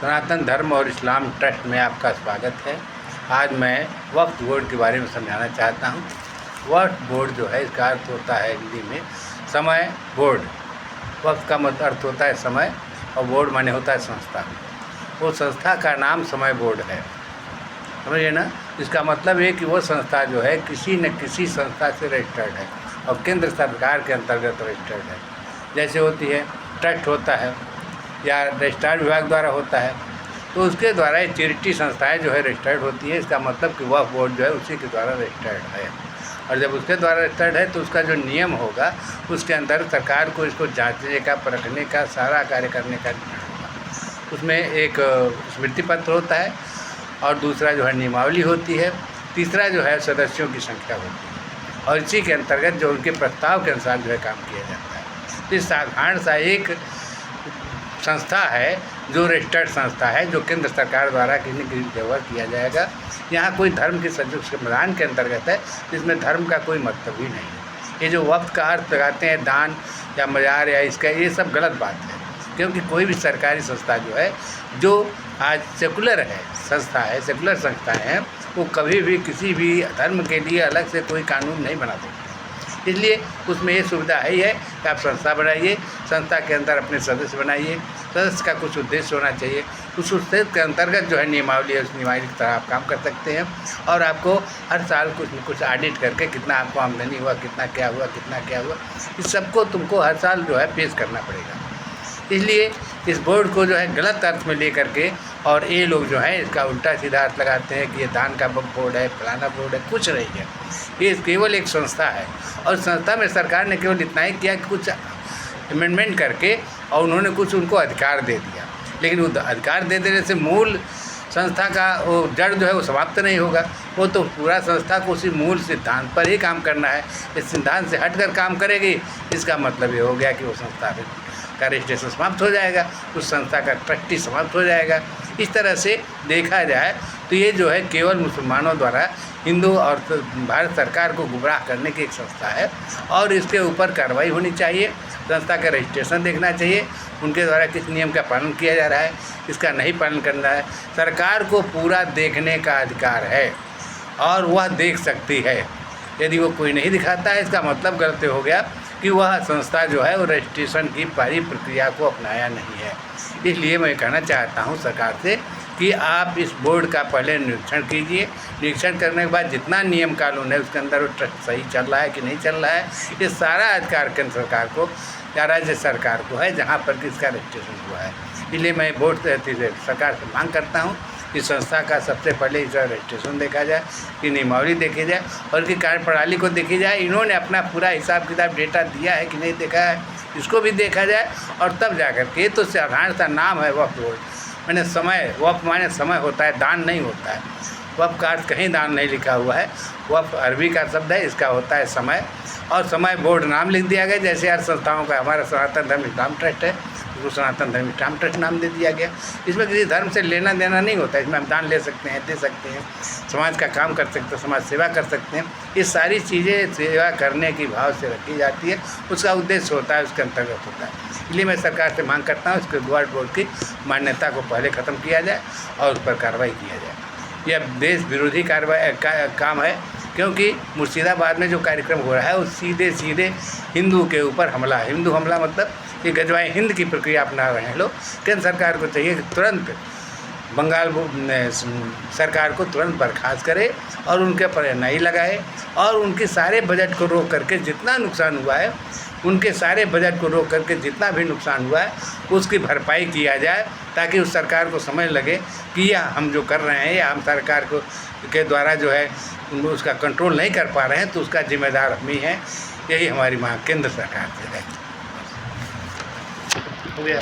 सनातन धर्म और इस्लाम ट्रस्ट में आपका स्वागत है। आज मैं वक्फ बोर्ड के बारे में समझाना चाहता हूँ। वक्फ बोर्ड जो है, इसका अर्थ होता है हिंदी में समय बोर्ड। वक्फ का मतलब अर्थ होता है समय और बोर्ड माने होता है संस्था। वो संस्था का नाम समय बोर्ड है, समझिए ना। इसका मतलब है कि वो संस्था जो है किसी न किसी संस्था से रजिस्टर्ड है और केंद्र सरकार के अंतर्गत रजिस्टर्ड है। जैसे होती है ट्रस्ट होता है या रजिस्ट्रार विभाग द्वारा होता है, तो उसके द्वारा ये चैरिटी संस्थाएं जो है रजिस्टर्ड होती है। इसका मतलब कि वक्फ बोर्ड जो है उसी के द्वारा रजिस्टर्ड है, और जब उसके द्वारा रजिस्टर्ड है तो उसका जो नियम होगा उसके अंदर सरकार को इसको जांचने का, परखने का, सारा कार्य करने का होगा। उसमें एक स्मृति पत्र होता है और दूसरा जो है नियमावली होती है, तीसरा जो है सदस्यों की संख्या होती है, और इसी के अंतर्गत जो उनके प्रस्ताव के अनुसार जो है काम किया जाता है। तो साधारण सा एक संस्था है जो रजिस्टर्ड संस्था है, जो केंद्र सरकार द्वारा किसी न किसी जगह किया जाएगा। यहाँ कोई धर्म के संविधान के अंतर्गत है, जिसमें धर्म का कोई मतलब ही नहीं है। ये जो वक्त का अर्थ लगाते हैं दान या मजार या इसका, ये सब गलत बात है। क्योंकि कोई भी सरकारी संस्था जो है, जो आज सेकुलर है संस्था है, सेकुलर संस्थाएँ हैं, वो कभी भी किसी भी धर्म के लिए अलग से कोई कानून नहीं बना सकते। इसलिए उसमें ये सुविधा है ही है कि आप संस्था बनाइए, संस्था के अंदर अपने सदस्य बनाइए। सदस्य का कुछ उद्देश्य होना चाहिए, उस उद्देश्य के अंतर्गत जो है नियमावली है, उस नियमावली की तरह आप काम कर सकते हैं। और आपको हर साल कुछ न कुछ ऑडिट करके कितना आपको आमदनी हुआ, कितना क्या हुआ, कितना क्या हुआ, इस सबको तुमको हर साल जो है पेश करना पड़ेगा। इसलिए इस बोर्ड को जो है गलत अर्थ में ले करके, और ये लोग जो है इसका उल्टा सीधा अर्थ लगाते हैं कि ये दान का बोर्ड है, फलाना बोर्ड है। कुछ नहीं है, ये केवल एक संस्था है। और संस्था में सरकार ने केवल इतना ही किया कि कुछ अमेंडमेंट करके और उन्होंने कुछ उनको अधिकार दे दिया, लेकिन वो अधिकार दे देने से मूल संस्था का वो जड़ जो है वो समाप्त नहीं होगा। वो तो पूरा संस्था को उसी मूल सिद्धांत पर ही काम करना है। इस सिद्धांत से हटकर काम करेगी, इसका मतलब ये हो गया कि वो संस्था का रजिस्ट्रेशन समाप्त हो जाएगा, उस संस्था का ट्रस्टी समाप्त हो जाएगा। इस तरह से देखा जाए तो ये जो है केवल मुसलमानों द्वारा हिंदू और भारत सरकार को गुमराह करने की एक संस्था है, और इसके ऊपर कार्रवाई होनी चाहिए। संस्था का रजिस्ट्रेशन देखना चाहिए, उनके द्वारा किस नियम का पालन किया जा रहा है, इसका नहीं पालन करना है। सरकार को पूरा देखने का अधिकार है और वह देख सकती है। यदि वो कोई नहीं दिखाता है, इसका मतलब गलत हो गया कि वह संस्था जो है वो रजिस्ट्रेशन की सारी प्रक्रिया को अपनाया नहीं है। इसलिए मैं कहना चाहता हूँ सरकार से कि आप इस बोर्ड का पहले निरीक्षण कीजिए। निरीक्षण करने के बाद जितना नियम कानून है उसके अंदर वो ट्रस्ट सही चल रहा है कि नहीं चल रहा है, ये सारा अधिकार केंद्र सरकार को या राज्य सरकार को है, जहाँ पर किसका रजिस्ट्रेशन हुआ है। इसलिए मैं बोर्ड से सरकार से मांग करता हूँ कि संस्था का सबसे पहले इसका रजिस्ट्रेशन देखा जाए, कि नियमावली देखी जाए और की कार्यप्रणाली को देखी जाए। इन्होंने अपना पूरा हिसाब किताब डेटा दिया है कि नहीं देखा है, इसको भी देखा जाए। और तब जाकर के, तो साधारण सा नाम है वक्फ बोर्ड, मैंने समय, वक्फ माने समय होता है, दान नहीं होता है। वक्फ का अर्थ कहीं दान नहीं लिखा हुआ है, वक्फ अरबी का शब्द है, इसका होता है समय। और समय बोर्ड नाम लिख दिया गया, जैसे हर संस्थाओं का हमारा सनातन धर्म इस्लाम ट्रस्ट है, उसको सनातन धर्म इस्लाम ट्रस्ट नाम दे दिया गया। इसमें किसी धर्म से लेना देना नहीं होता, इसमें हम दान ले सकते हैं, दे सकते हैं, समाज का काम कर सकते हैं, समाज सेवा कर सकते हैं। ये सारी चीज़ें सेवा करने की भाव से रखी जाती है, उसका उद्देश्य होता है, उसके अंतर्गत होता है। इसलिए मैं सरकार से मांग करता हूँ इसके वक्फ बोर्ड की मान्यता को पहले ख़त्म किया जाए और उस पर कार्रवाई किया जाए। यह देश विरोधी काम है, क्योंकि मुर्शिदाबाद में जो कार्यक्रम हो रहा है वो सीधे सीधे हिंदू के ऊपर हमला है। हिंदू हमला मतलब ये गजवाए हिंद की प्रक्रिया अपना रहे हैं लोग। केंद्र सरकार को चाहिए कि तुरंत बंगाल सरकार को तुरंत बर्खास्त करे और उनके पर एनआई लगाए, और उनके सारे बजट को रोक करके जितना नुकसान हुआ है, उनके सारे बजट को रोक करके जितना भी नुकसान हुआ है उसकी भरपाई किया जाए, ताकि उस सरकार को समझ लगे कि यह हम जो कर रहे हैं, या हम सरकार को के द्वारा जो है उसका कंट्रोल नहीं कर पा रहे हैं, तो उसका जिम्मेदार हम ही हैं। यही हमारी मांग केंद्र सरकार से है। हो गया।